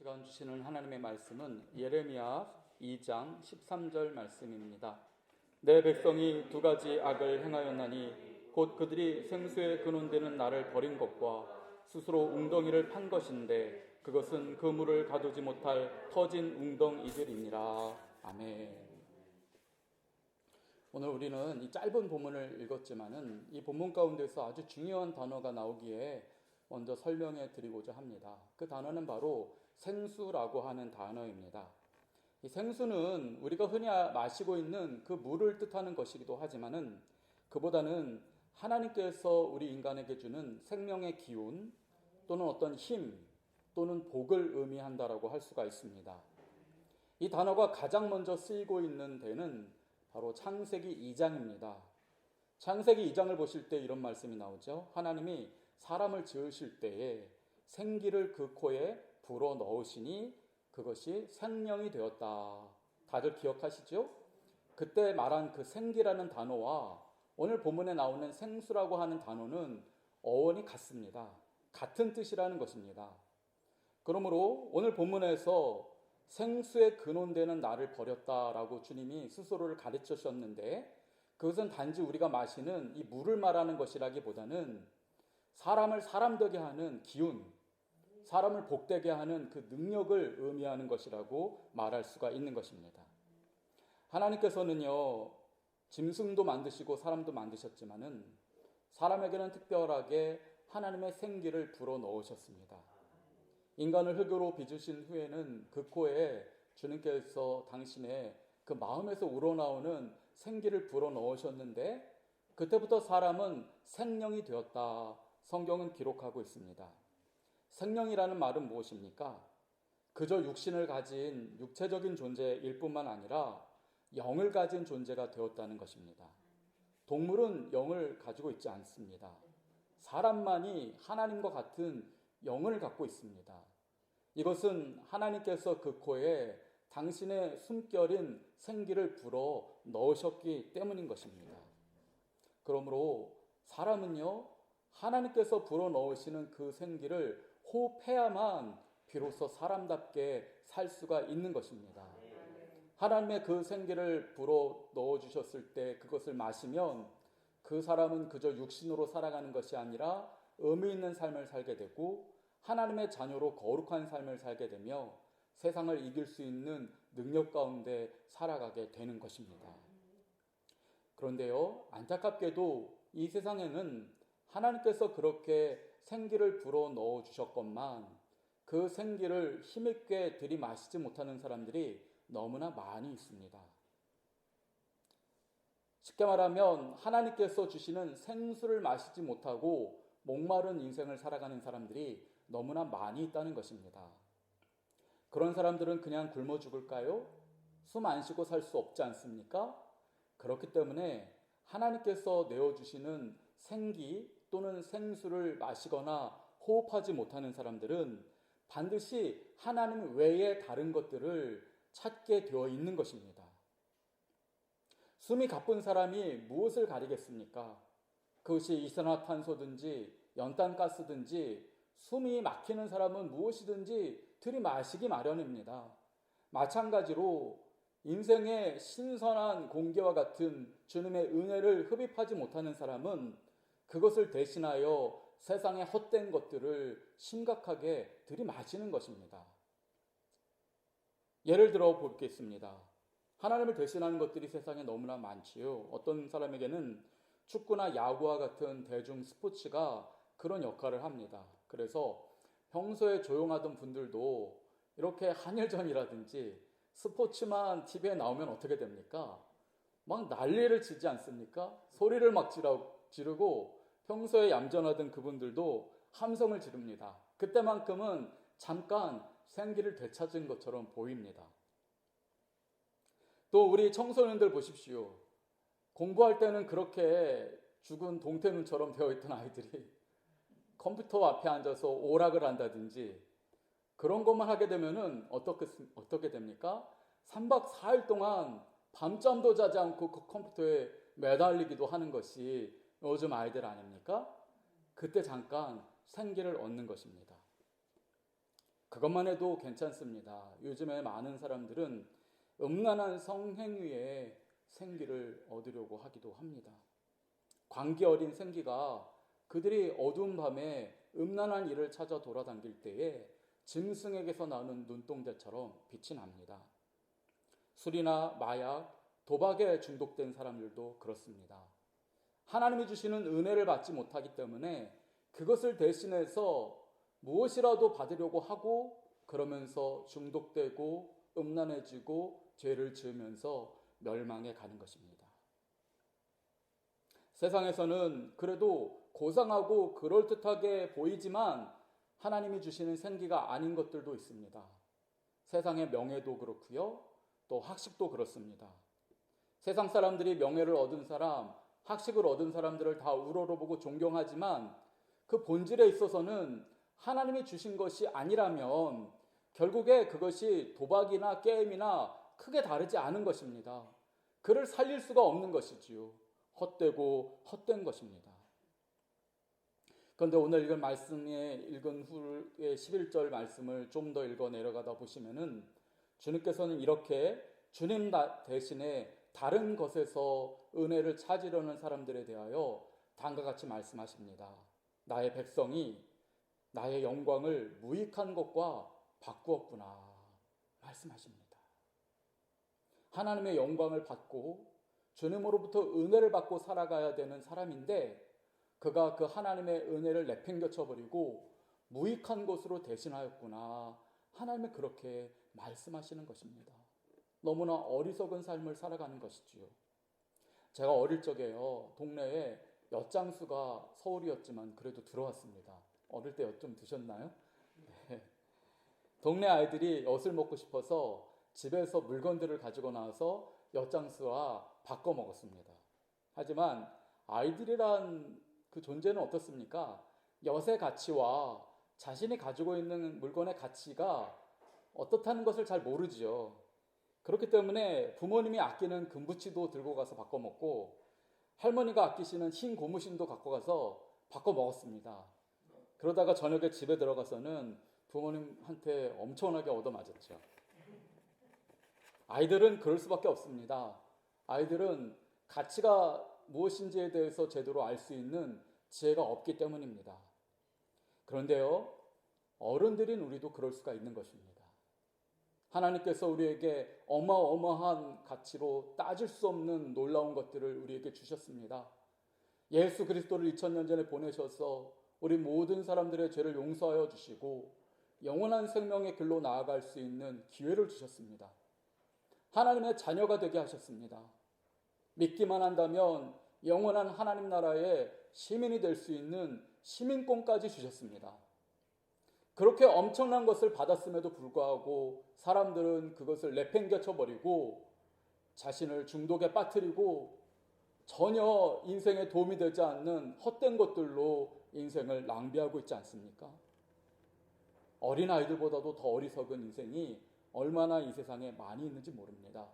시간 주시는 하나님의 말씀은 예레미야 2장 13절 말씀입니다. 내 백성이 두 가지 악을 행하였나니 곧 그들이 생수에 근원되는 나를 버린 것과 스스로 웅덩이를 판 것인데 그것은 그 물을 가두지 못할 터진 웅덩이들이니라. 아멘. 오늘 우리는 이 짧은 본문을 읽었지만은 이 본문 가운데서 아주 중요한 단어가 나오기에 먼저 설명해 드리고자 합니다. 그 단어는 바로 생수라고 하는 단어입니다. 이 생수는 우리가 흔히 마시고 있는 그 물을 뜻하는 것이기도 하지만은 그보다는 하나님께서 우리 인간에게 주는 생명의 기운 또는 어떤 힘 또는 복을 의미한다라고 할 수가 있습니다. 이 단어가 가장 먼저 쓰이고 있는 데는 바로 창세기 2장입니다. 창세기 2장을 보실 때 이런 말씀이 나오죠. 하나님이 사람을 지으실 때에 생기를 그 코에 불어 넣으시니 그것이 생명이 되었다. 다들 기억하시죠? 그때 말한 그 생기라는 단어와 오늘 본문에 나오는 생수라고 하는 단어는 어원이 같습니다. 같은 뜻이라는 것입니다. 그러므로 오늘 본문에서 생수에 근원되는 나를 버렸다라고 주님이 스스로를 가르쳐 주셨는데 그것은 단지 우리가 마시는 이 물을 말하는 것이라기보다는 사람을 사람되게 하는 기운, 사람을 복되게 하는 그 능력을 의미하는 것이라고 말할 수가 있는 것입니다. 하나님께서는요, 짐승도 만드시고 사람도 만드셨지만은 사람에게는 특별하게 하나님의 생기를 불어 넣으셨습니다. 인간을 흙으로 빚으신 후에는 그 코에 주님께서 당신의 그 마음에서 우러나오는 생기를 불어 넣으셨는데 그때부터 사람은 생명이 되었다. 성경은 기록하고 있습니다. 생명이라는 말은 무엇입니까? 그저 육신을 가진 육체적인 존재일 뿐만 아니라 영을 가진 존재가 되었다는 것입니다. 동물은 영을 가지고 있지 않습니다. 사람만이 하나님과 같은 영을 갖고 있습니다. 이것은 하나님께서 그 코에 당신의 숨결인 생기를 불어 넣으셨기 때문인 것입니다. 그러므로 사람은요, 하나님께서 불어넣으시는 그 생기를 호흡해야만 비로소 사람답게 살 수가 있는 것입니다. 하나님의 그 생기를 불어넣어 주셨을 때 그것을 마시면 그 사람은 그저 육신으로 살아가는 것이 아니라 의미 있는 삶을 살게 되고 하나님의 자녀로 거룩한 삶을 살게 되며 세상을 이길 수 있는 능력 가운데 살아가게 되는 것입니다. 그런데요, 안타깝게도 이 세상에는 하나님께서 그렇게 생기를 불어 넣어 주셨건만 그 생기를 힘있게 들이마시지 못하는 사람들이 너무나 많이 있습니다. 쉽게 말하면 하나님께서 주시는 생수를 마시지 못하고 목마른 인생을 살아가는 사람들이 너무나 많이 있다는 것입니다. 그런 사람들은 그냥 굶어 죽을까요? 숨 안 쉬고 살 수 없지 않습니까? 그렇기 때문에 하나님께서 내어주시는 생기 또는 생수를 마시거나 호흡하지 못하는 사람들은 반드시 하나님 외에 다른 것들을 찾게 되어 있는 것입니다. 숨이 가쁜 사람이 무엇을 가리겠습니까? 그것이 이산화탄소든지 연탄가스든지 숨이 막히는 사람은 무엇이든지 들이마시기 마련입니다. 마찬가지로 인생의 신선한 공기와 같은 주님의 은혜를 흡입하지 못하는 사람은 그것을 대신하여 세상의 헛된 것들을 심각하게 들이마시는 것입니다. 예를 들어 보겠습니다. 하나님을 대신하는 것들이 세상에 너무나 많지요. 어떤 사람에게는 축구나 야구와 같은 대중 스포츠가 그런 역할을 합니다. 그래서 평소에 조용하던 분들도 이렇게 한일전이라든지 스포츠만 TV에 나오면 어떻게 됩니까? 막 난리를 치지 않습니까? 소리를 막 지르고 평소에 얌전하던 그분들도 함성을 지릅니다. 그때만큼은 잠깐 생기를 되찾은 것처럼 보입니다. 또 우리 청소년들 보십시오. 공부할 때는 그렇게 죽은 동태눈처럼 되어 있던 아이들이 컴퓨터 앞에 앉아서 오락을 한다든지 그런 것만 하게 되면은 어떻게 됩니까? 3박 4일 동안 밤잠도 자지 않고 그 컴퓨터에 매달리기도 하는 것이 요즘 아이들 아닙니까? 그때 잠깐 생기를 얻는 것입니다. 그것만 해도 괜찮습니다. 요즘에 많은 사람들은 음란한 성행위에 생기를 얻으려고 하기도 합니다. 광기 어린 생기가 그들이 어두운 밤에 음란한 일을 찾아 돌아다닐 때에 짐승에게서 나오는 눈동자처럼 빛이 납니다. 술이나 마약, 도박에 중독된 사람들도 그렇습니다. 하나님이 주시는 은혜를 받지 못하기 때문에 그것을 대신해서 무엇이라도 받으려고 하고 그러면서 중독되고 음란해지고 죄를 지으면서 멸망해 가는 것입니다. 세상에서는 그래도 고상하고 그럴듯하게 보이지만 하나님이 주시는 생기가 아닌 것들도 있습니다. 세상의 명예도 그렇고요. 또 학식도 그렇습니다. 세상 사람들이 명예를 얻은 사람, 학식을 얻은 사람들을 다 우러러보고 존경하지만 그 본질에 있어서는 하나님이 주신 것이 아니라면 결국에 그것이 도박이나 게임이나 크게 다르지 않은 것입니다. 그를 살릴 수가 없는 것이지요. 헛되고 헛된 것입니다. 그런데 오늘 읽은 말씀에 읽은 후의 11절 말씀을 좀 더 읽어 내려가다 보시면은 주님께서는 이렇게 주님 대신에 다른 것에서 은혜를 찾으려는 사람들에 대하여 다음과 같이 말씀하십니다. 나의 백성이 나의 영광을 무익한 것과 바꾸었구나 말씀하십니다. 하나님의 영광을 받고 주님으로부터 은혜를 받고 살아가야 되는 사람인데 그가 그 하나님의 은혜를 내팽겨쳐버리고 무익한 것으로 대신하였구나. 하나님은 그렇게 말씀하시는 것입니다. 너무나 어리석은 삶을 살아가는 것이지요. 제가 어릴 적에요. 동네에 엿장수가 서울이었지만 그래도 들어왔습니다. 어릴 때 엿 좀 드셨나요? 네. 동네 아이들이 엿을 먹고 싶어서 집에서 물건들을 가지고 나와서 엿장수와 바꿔 먹었습니다. 하지만 아이들이란 그 존재는 어떻습니까? 엿의 가치와 자신이 가지고 있는 물건의 가치가 어떻다는 것을 잘 모르지요. 그렇기 때문에 부모님이 아끼는 금부치도 들고 가서 바꿔 먹고 할머니가 아끼시는 흰 고무신도 갖고 가서 바꿔 먹었습니다. 그러다가 저녁에 집에 들어가서는 부모님한테 엄청나게 얻어맞았죠. 아이들은 그럴 수밖에 없습니다. 아이들은 가치가 무엇인지에 대해서 제대로 알 수 있는 지혜가 없기 때문입니다. 그런데요, 어른들인 우리도 그럴 수가 있는 것입니다. 하나님께서 우리에게 어마어마한 가치로 따질 수 없는 놀라운 것들을 우리에게 주셨습니다. 예수 그리스도를 2000년 전에 보내셔서 우리 모든 사람들의 죄를 용서하여 주시고 영원한 생명의 길로 나아갈 수 있는 기회를 주셨습니다. 하나님의 자녀가 되게 하셨습니다. 믿기만 한다면 영원한 하나님 나라의 시민이 될 수 있는 시민권까지 주셨습니다. 그렇게 엄청난 것을 받았음에도 불구하고 사람들은 그것을 내팽개쳐 버리고 자신을 중독에 빠뜨리고 전혀 인생에 도움이 되지 않는 헛된 것들로 인생을 낭비하고 있지 않습니까? 어린 아이들보다도 더 어리석은 인생이 얼마나 이 세상에 많이 있는지 모릅니다.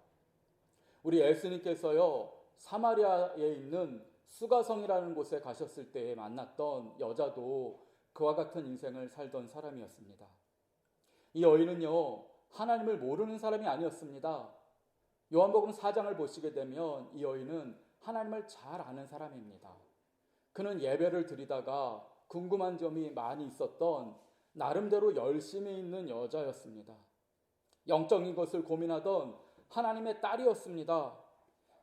우리 예수님께서요, 사마리아에 있는 수가성이라는 곳에 가셨을 때 만났던 여자도 그와 같은 인생을 살던 사람이었습니다. 이 여인은요, 하나님을 모르는 사람이 아니었습니다. 요한복음 4장을 보시게 되면 이 여인은 하나님을 잘 아는 사람입니다. 그는 예배를 드리다가 궁금한 점이 많이 있었던 나름대로 열심히 있는 여자였습니다. 영적인 것을 고민하던 하나님의 딸이었습니다.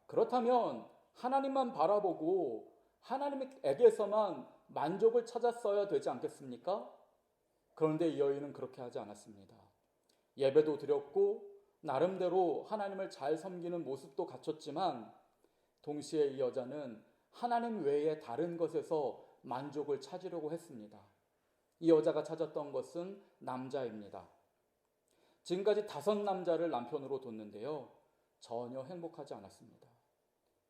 그렇다면 하나님만 바라보고 하나님에게서만 만족을 찾았어야 되지 않겠습니까? 그런데 이 여인은 그렇게 하지 않았습니다. 예배도 드렸고 나름대로 하나님을 잘 섬기는 모습도 갖췄지만 동시에 이 여자는 하나님 외에 다른 것에서 만족을 찾으려고 했습니다. 이 여자가 찾았던 것은 남자입니다. 지금까지 5남자를 남편으로 뒀는데요. 전혀 행복하지 않았습니다.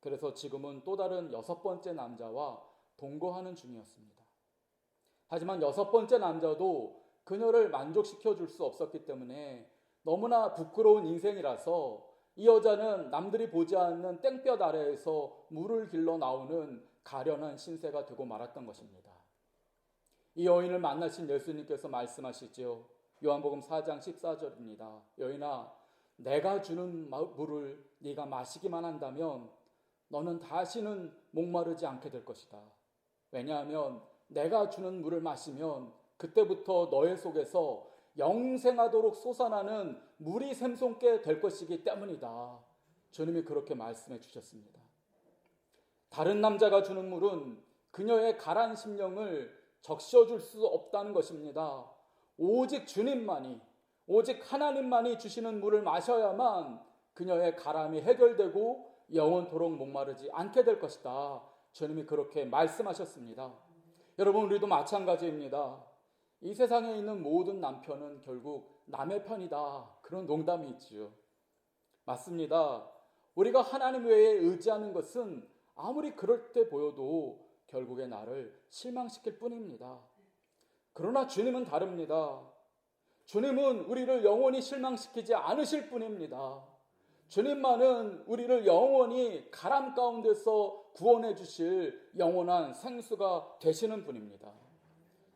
그래서 지금은 또 다른 6번째 남자와 동거하는 중이었습니다. 하지만 6번째 남자도 그녀를 만족시켜 줄 수 없었기 때문에 너무나 부끄러운 인생이라서 이 여자는 남들이 보지 않는 땡볕 아래에서 물을 길러 나오는 가련한 신세가 되고 말았던 것입니다. 이 여인을 만나신 예수님께서 말씀하시죠. 요한복음 4장 14절입니다. 여인아, 내가 주는 물을 네가 마시기만 한다면 너는 다시는 목마르지 않게 될 것이다. 왜냐하면 내가 주는 물을 마시면 그때부터 너의 속에서 영생하도록 솟아나는 물이 샘솟게 될 것이기 때문이다. 주님이 그렇게 말씀해 주셨습니다. 다른 남자가 주는 물은 그녀의 가라앉은 심령을 적셔줄 수 없다는 것입니다. 오직 주님만이, 오직 하나님만이 주시는 물을 마셔야만 그녀의 가람이 해결되고 영원토록 목마르지 않게 될 것이다. 주님이 그렇게 말씀하셨습니다. 여러분, 우리도 마찬가지입니다. 이 세상에 있는 모든 남편은 결국 남의 편이다. 그런 농담이 있지요. 맞습니다. 우리가 하나님 외에 의지하는 것은 아무리 그럴 때 보여도 결국에 나를 실망시킬 뿐입니다. 그러나 주님은 다릅니다. 주님은 우리를 영원히 실망시키지 않으실 뿐입니다. 주님만은 우리를 영원히 가람 가운데서 구원해 주실 영원한 생수가 되시는 분입니다.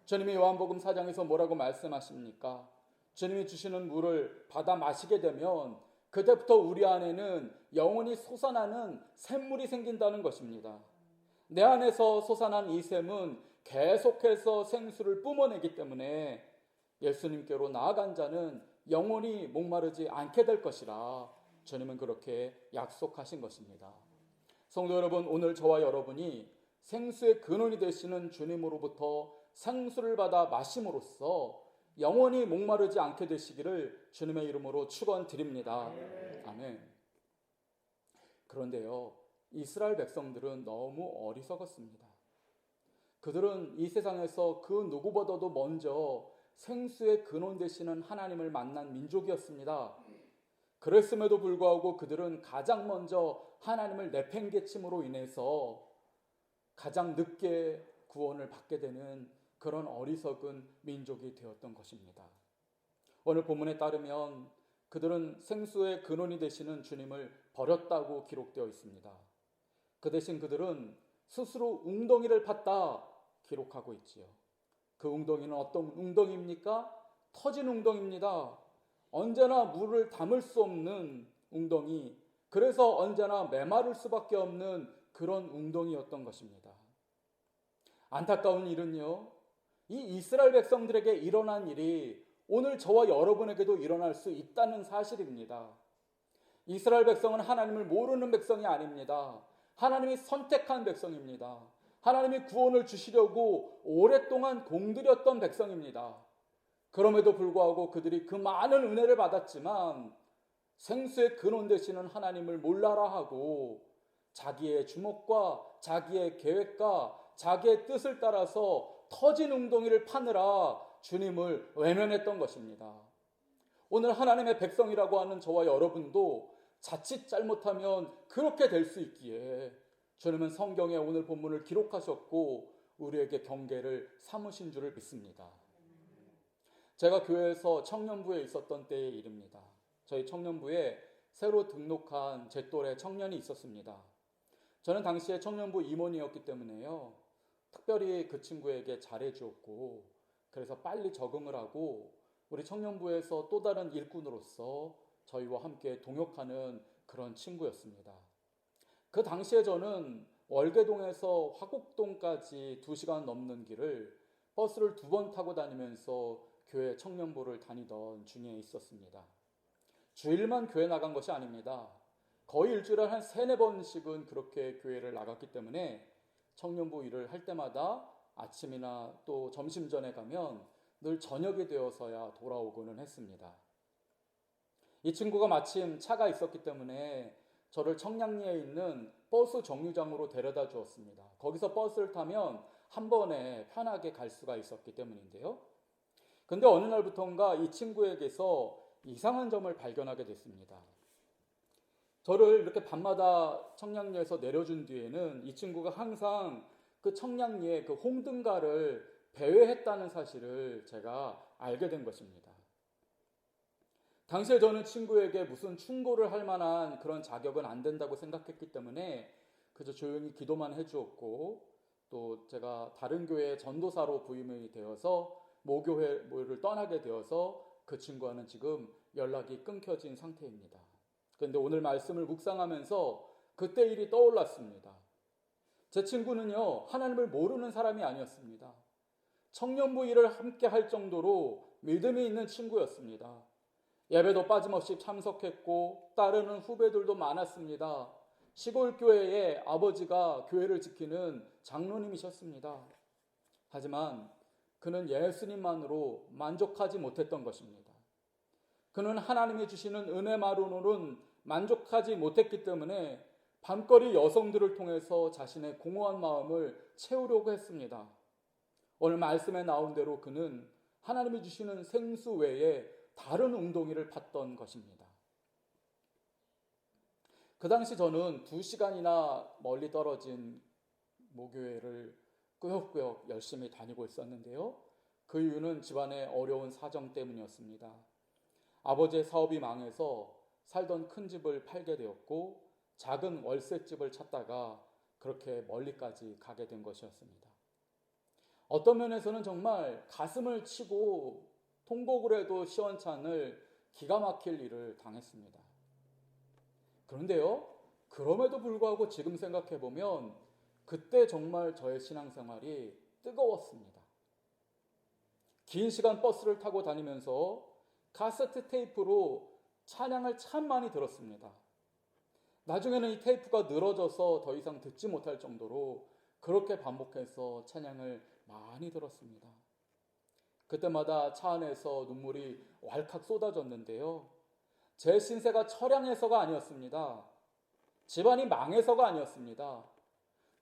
주님이 요한복음 4장에서 뭐라고 말씀하십니까? 주님이 주시는 물을 받아 마시게 되면 그때부터 우리 안에는 영원히 솟아나는 샘물이 생긴다는 것입니다. 내 안에서 솟아난 이 샘은 계속해서 생수를 뿜어내기 때문에 예수님께로 나아간 자는 영원히 목마르지 않게 될 것이라 주님은 그렇게 약속하신 것입니다. 성도 여러분, 오늘 저와 여러분이 생수의 근원이 되시는 주님으로부터 생수를 받아 마심으로써 영원히 목마르지 않게 되시기를 주님의 이름으로 축원드립니다. 아멘. 그런데요, 이스라엘 백성들은 너무 어리석었습니다. 그들은 이 세상에서 그 누구보다도 먼저 생수의 근원 되시는 하나님을 만난 민족이었습니다. 그랬음에도 불구하고 그들은 가장 먼저 하나님을 내팽개침으로 인해서 가장 늦게 구원을 받게 되는 그런 어리석은 민족이 되었던 것입니다. 오늘 본문에 따르면 그들은 생수의 근원이 되시는 주님을 버렸다고 기록되어 있습니다. 그 대신 그들은 스스로 웅덩이를 팠다 기록하고 있지요. 그 웅덩이는 어떤 웅덩이입니까? 터진 웅덩이입니다. 언제나 물을 담을 수 없는 웅덩이, 그래서 언제나 메마를 수밖에 없는 그런 웅덩이였던 것입니다. 안타까운 일은요, 이 이스라엘 백성들에게 일어난 일이 오늘 저와 여러분에게도 일어날 수 있다는 사실입니다. 이스라엘 백성은 하나님을 모르는 백성이 아닙니다. 하나님이 선택한 백성입니다. 하나님이 구원을 주시려고 오랫동안 공들였던 백성입니다. 그럼에도 불구하고 그들이 그 많은 은혜를 받았지만 생수의 근원 되시는 하나님을 몰라라 하고 자기의 주목과 자기의 계획과 자기의 뜻을 따라서 터진 웅덩이를 파느라 주님을 외면했던 것입니다. 오늘 하나님의 백성이라고 하는 저와 여러분도 자칫 잘못하면 그렇게 될 수 있기에 주님은 성경에 오늘 본문을 기록하셨고 우리에게 경계를 삼으신 줄을 믿습니다. 제가 교회에서 청년부에 있었던 때의 일입니다. 저희 청년부에 새로 등록한 제 또래 청년이 있었습니다. 저는 당시에 청년부 임원이었기 때문에요, 특별히 그 친구에게 잘해주었고, 그래서 빨리 적응을 하고 우리 청년부에서 또 다른 일꾼으로서 저희와 함께 동역하는 그런 친구였습니다. 그 당시에 저는 월계동에서 화곡동까지 2시간 넘는 길을 버스를 2번 타고 다니면서 교회 청년부를 다니던 중에 있었습니다. 주일만 교회 나간 것이 아닙니다. 거의 일주일에 한 3-4번씩은 그렇게 교회를 나갔기 때문에 청년부 일을 할 때마다 아침이나 또 점심 전에 가면 늘 저녁이 되어서야 돌아오고는 했습니다. 이 친구가 마침 차가 있었기 때문에 저를 청량리에 있는 버스 정류장으로 데려다 주었습니다. 거기서 버스를 타면 한 번에 편하게 갈 수가 있었기 때문인데요. 근데 어느 날부터인가 이 친구에게서 이상한 점을 발견하게 됐습니다. 저를 이렇게 밤마다 청량리에서 내려준 뒤에는 이 친구가 항상 그 청량리에 그 홍등가를 배회했다는 사실을 제가 알게 된 것입니다. 당시에 저는 친구에게 무슨 충고를 할 만한 그런 자격은 안 된다고 생각했기 때문에 그저 조용히 기도만 해주었고, 또 제가 다른 교회의 전도사로 부임이 되어서 모교회를 떠나게 되어서 그 친구와는 지금 연락이 끊겨진 상태입니다. 그런데 오늘 말씀을 묵상하면서 그때 일이 떠올랐습니다. 제 친구는요, 하나님을 모르는 사람이 아니었습니다. 청년부 일을 함께 할 정도로 믿음이 있는 친구였습니다. 예배도 빠짐없이 참석했고 따르는 후배들도 많았습니다. 시골 교회에 아버지가 교회를 지키는 장로님이셨습니다. 하지만 그는 예수님만으로 만족하지 못했던 것입니다. 그는 하나님이 주시는 은혜만으로는 만족하지 못했기 때문에 밤거리 여성들을 통해서 자신의 공허한 마음을 채우려고 했습니다. 오늘 말씀에 나온 대로 그는 하나님이 주시는 생수 외에 다른 웅덩이를 팠던 것입니다. 그 당시 저는 2시간이나 멀리 떨어진 모교회를 꾸역꾸역 열심히 다니고 있었는데요. 그 이유는 집안의 어려운 사정 때문이었습니다. 아버지의 사업이 망해서 살던 큰 집을 팔게 되었고 작은 월세집을 찾다가 그렇게 멀리까지 가게 된 것이었습니다. 어떤 면에서는 정말 가슴을 치고 통곡을 해도 시원찮을 기가 막힐 일을 당했습니다. 그런데요, 그럼에도 불구하고 지금 생각해보면 그때 정말 저의 신앙생활이 뜨거웠습니다. 긴 시간 버스를 타고 다니면서 카세트 테이프로 찬양을 참 많이 들었습니다. 나중에는 이 테이프가 늘어져서 더 이상 듣지 못할 정도로 그렇게 반복해서 찬양을 많이 들었습니다. 그때마다 차 안에서 눈물이 왈칵 쏟아졌는데요. 제 신세가 처량해서가 아니었습니다. 집안이 망해서가 아니었습니다.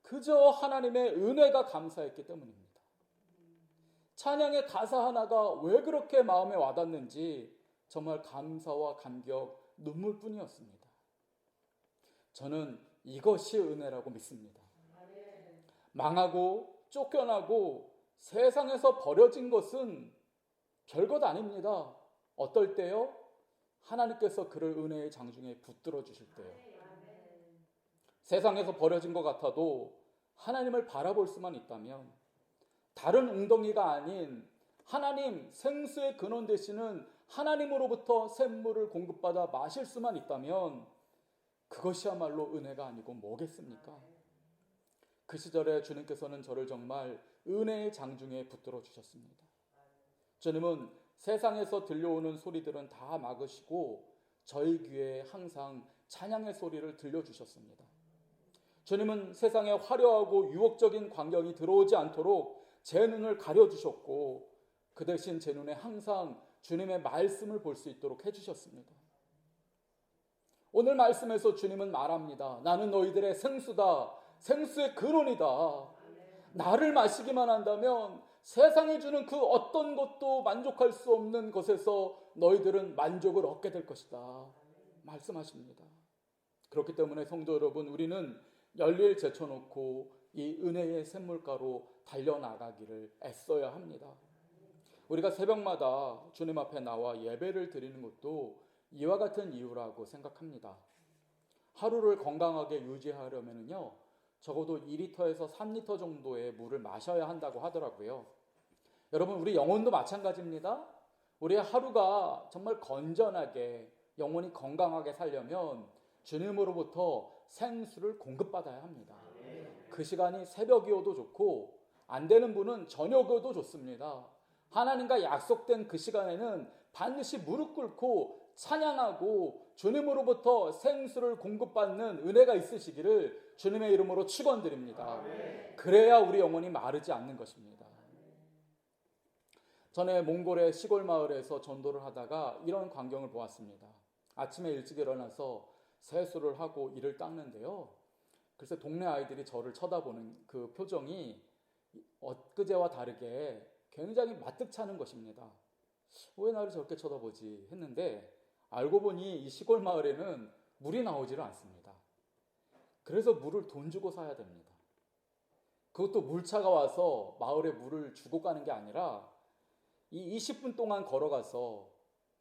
그저 하나님의 은혜가 감사했기 때문입니다. 찬양의 가사 하나가 왜 그렇게 마음에 와닿는지 정말 감사와 감격, 눈물뿐이었습니다. 저는 이것이 은혜라고 믿습니다. 망하고 쫓겨나고 세상에서 버려진 것은 별것 아닙니다. 어떨 때요? 하나님께서 그를 은혜의 장중에 붙들어 주실 때요. 세상에서 버려진 것 같아도 하나님을 바라볼 수만 있다면, 다른 웅덩이가 아닌 하나님 생수의 근원 되시는 하나님으로부터 샘물을 공급받아 마실 수만 있다면 그것이야말로 은혜가 아니고 뭐겠습니까? 그 시절에 주님께서는 저를 정말 은혜의 장중에 붙들어 주셨습니다. 주님은 세상에서 들려오는 소리들은 다 막으시고 저희 귀에 항상 찬양의 소리를 들려주셨습니다. 주님은 세상에 화려하고 유혹적인 광경이 들어오지 않도록 제 눈을 가려주셨고 그 대신 제 눈에 항상 주님의 말씀을 볼 수 있도록 해주셨습니다. 오늘 말씀에서 주님은 말합니다. 나는 너희들의 생수다. 생수의 근원이다. 나를 마시기만 한다면 세상이 주는 그 어떤 것도 만족할 수 없는 것에서 너희들은 만족을 얻게 될 것이다. 말씀하십니다. 그렇기 때문에 성도 여러분, 우리는 열일 제쳐놓고 이 은혜의 샘물가로 달려나가기를 애써야 합니다. 우리가 새벽마다 주님 앞에 나와 예배를 드리는 것도 이와 같은 이유라고 생각합니다. 하루를 건강하게 유지하려면요, 적어도 2리터에서 3리터 정도의 물을 마셔야 한다고 하더라고요. 여러분, 우리 영혼도 마찬가지입니다. 우리의 하루가 정말 건전하게 영혼이 건강하게 살려면 주님으로부터 생수를 공급받아야 합니다. 그 시간이 새벽이어도 좋고 안 되는 분은 저녁이어도 좋습니다. 하나님과 약속된 그 시간에는 반드시 무릎 꿇고 찬양하고 주님으로부터 생수를 공급받는 은혜가 있으시기를 주님의 이름으로 축원드립니다. 그래야 우리 영혼이 마르지 않는 것입니다. 전에 몽골의 시골 마을에서 전도를 하다가 이런 광경을 보았습니다. 아침에 일찍 일어나서 세수를 하고 이를 닦는데요. 글쎄 동네 아이들이 저를 쳐다보는 그 표정이 엊그제와 다르게 굉장히 마뜩찮은 것입니다. 왜 나를 저렇게 쳐다보지 했는데 알고 보니 이 시골 마을에는 물이 나오지를 않습니다. 그래서 물을 돈 주고 사야 됩니다. 그것도 물차가 와서 마을에 물을 주고 가는 게 아니라 이 20분 동안 걸어가서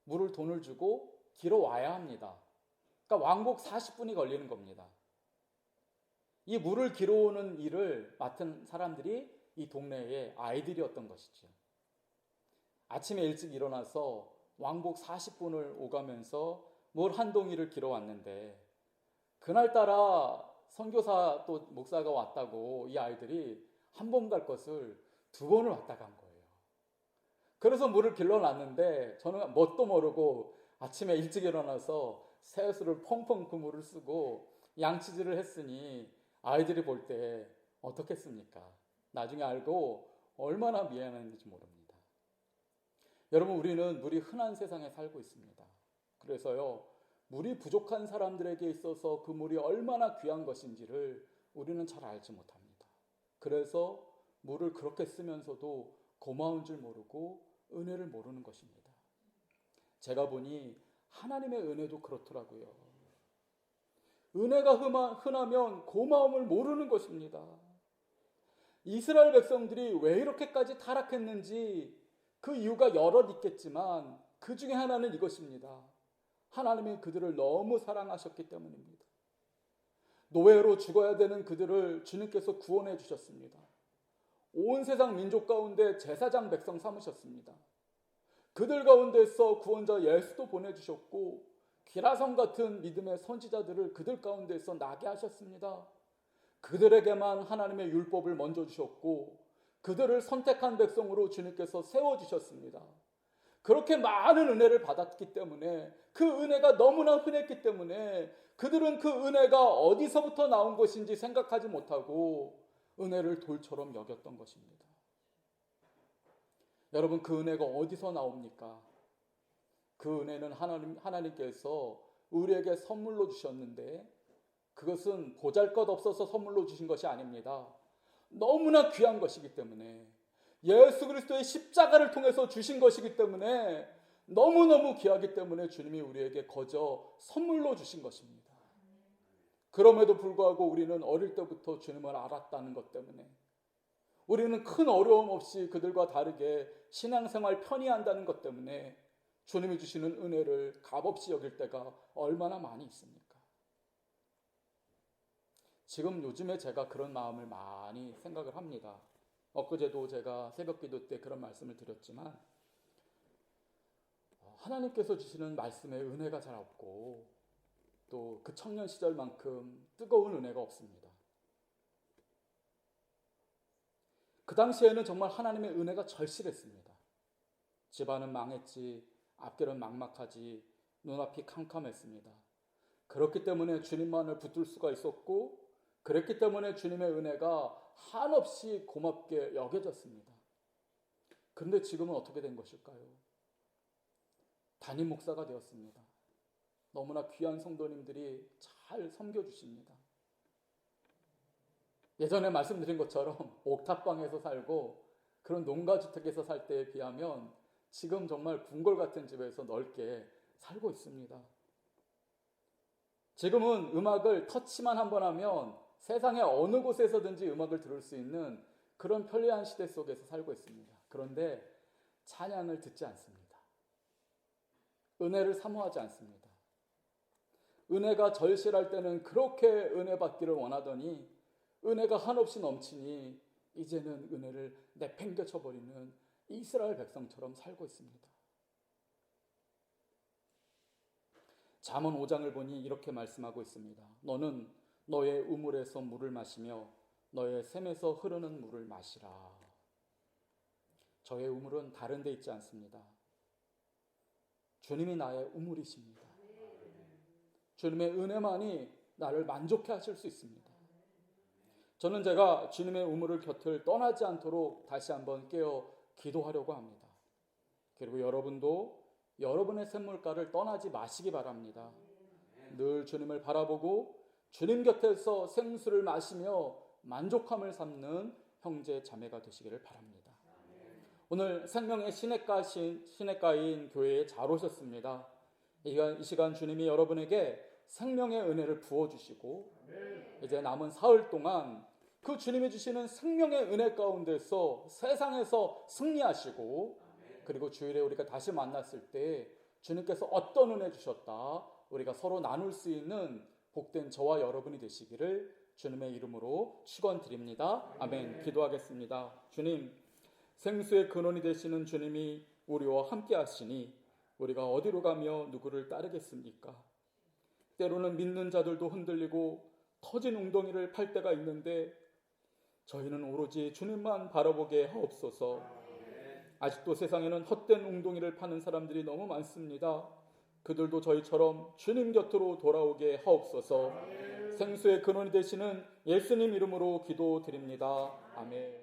물을 돈을 주고 길어 와야 합니다. 그러니까 왕복 40분이 걸리는 겁니다. 이 물을 길어오는 일을 맡은 사람들이 이 동네의 아이들이었던 것이죠. 아침에 일찍 일어나서 왕복 40분을 오가면서 물 한 동이를 길어 왔는데, 그날따라 선교사 또 목사가 왔다고 이 아이들이 한 번 갈 것을 두 번을 왔다 간 거예요. 그래서 물을 길러놨는데 저는 뭣도 모르고 아침에 일찍 일어나서 새수를 펑펑 그 물을 쓰고 양치질을 했으니 아이들이 볼 때 어떻겠습니까? 나중에 알고 얼마나 미안했는지 모릅니다. 여러분, 우리는 물이 흔한 세상에 살고 있습니다. 그래서요, 물이 부족한 사람들에게 있어서 그 물이 얼마나 귀한 것인지를 우리는 잘 알지 못합니다. 그래서 물을 그렇게 쓰면서도 고마운 줄 모르고 은혜를 모르는 것입니다. 제가 보니 하나님의 은혜도 그렇더라고요. 은혜가 흔하면 고마움을 모르는 것입니다. 이스라엘 백성들이 왜 이렇게까지 타락했는지 그 이유가 여럿 있겠지만 그 중에 하나는 이것입니다. 하나님이 그들을 너무 사랑하셨기 때문입니다. 노예로 죽어야 되는 그들을 주님께서 구원해 주셨습니다. 온 세상 민족 가운데 제사장 백성 삼으셨습니다. 그들 가운데서 구원자 예수도 보내주셨고 기라성 같은 믿음의 선지자들을 그들 가운데서 나게 하셨습니다. 그들에게만 하나님의 율법을 먼저 주셨고 그들을 선택한 백성으로 주님께서 세워주셨습니다. 그렇게 많은 은혜를 받았기 때문에 그 은혜가 너무나 흔했기 때문에 그들은 그 은혜가 어디서부터 나온 것인지 생각하지 못하고 은혜를 돌처럼 여겼던 것입니다. 여러분, 그 은혜가 어디서 나옵니까? 그 은혜는 하나님께서 우리에게 선물로 주셨는데 그것은 보잘것없어서 선물로 주신 것이 아닙니다. 너무나 귀한 것이기 때문에, 예수 그리스도의 십자가를 통해서 주신 것이기 때문에, 너무너무 귀하기 때문에 주님이 우리에게 거저 선물로 주신 것입니다. 그럼에도 불구하고 우리는 어릴 때부터 주님을 알았다는 것 때문에, 우리는 큰 어려움 없이 그들과 다르게 신앙생활 편히 한다는 것 때문에 주님이 주시는 은혜를 값없이 여길 때가 얼마나 많이 있습니까? 지금 요즘에 제가 그런 마음을 많이 생각을 합니다. 엊그제도 제가 새벽기도 때 그런 말씀을 드렸지만 하나님께서 주시는 말씀에 은혜가 잘 없고 또 그 청년 시절만큼 뜨거운 은혜가 없습니다. 그 당시에는 정말 하나님의 은혜가 절실했습니다. 집안은 망했지, 앞길은 막막하지, 눈앞이 캄캄했습니다. 그렇기 때문에 주님만을 붙들 수가 있었고, 그랬기 때문에 주님의 은혜가 한없이 고맙게 여겨졌습니다. 그런데 지금은 어떻게 된 것일까요? 담임 목사가 되었습니다. 너무나 귀한 성도님들이 잘 섬겨주십니다. 예전에 말씀드린 것처럼 옥탑방에서 살고 그런 농가주택에서 살 때에 비하면 지금 정말 궁궐 같은 집에서 넓게 살고 있습니다. 지금은 음악을 터치만 한번 하면 세상의 어느 곳에서든지 음악을 들을 수 있는 그런 편리한 시대 속에서 살고 있습니다. 그런데 찬양을 듣지 않습니다. 은혜를 사모하지 않습니다. 은혜가 절실할 때는 그렇게 은혜 받기를 원하더니 은혜가 한없이 넘치니 이제는 은혜를 내팽개쳐 버리는 이스라엘 백성처럼 살고 있습니다. 잠언 5장을 보니 이렇게 말씀하고 있습니다. 너는 너의 우물에서 물을 마시며 너의 샘에서 흐르는 물을 마시라. 저의 우물은 다른 데 있지 않습니다. 주님이 나의 우물이십니다. 주님의 은혜만이 나를 만족해 하실 수 있습니다. 저는 제가 주님의 우물을 곁을 떠나지 않도록 다시 한번 깨어 기도하려고 합니다. 그리고 여러분도 여러분의 샘물가를 떠나지 마시기 바랍니다. 늘 주님을 바라보고 주님 곁에서 생수를 마시며 만족함을 삼는 형제 자매가 되시기를 바랍니다. 오늘 생명의 시냇가인 교회에 잘 오셨습니다. 이 시간 주님이 여러분에게 생명의 은혜를 부어주시고 이제 남은 사흘 동안 그 주님이 주시는 생명의 은혜 가운데서 세상에서 승리하시고 그리고 주일에 우리가 다시 만났을 때 주님께서 어떤 은혜 주셨다 우리가 서로 나눌 수 있는 복된 저와 여러분이 되시기를 주님의 이름으로 축원드립니다. 아멘. 기도하겠습니다. 주님, 생수의 근원이 되시는 주님이 우리와 함께 하시니 우리가 어디로 가며 누구를 따르겠습니까? 때로는 믿는 자들도 흔들리고 터진 웅덩이를 팔 때가 있는데 저희는 오로지 주님만 바라보게 하옵소서. 아직도 세상에는 헛된 웅덩이를 파는 사람들이 너무 많습니다. 그들도 저희처럼 주님 곁으로 돌아오게 하옵소서. 생수의 근원이 되시는 예수님 이름으로 기도드립니다. 아멘.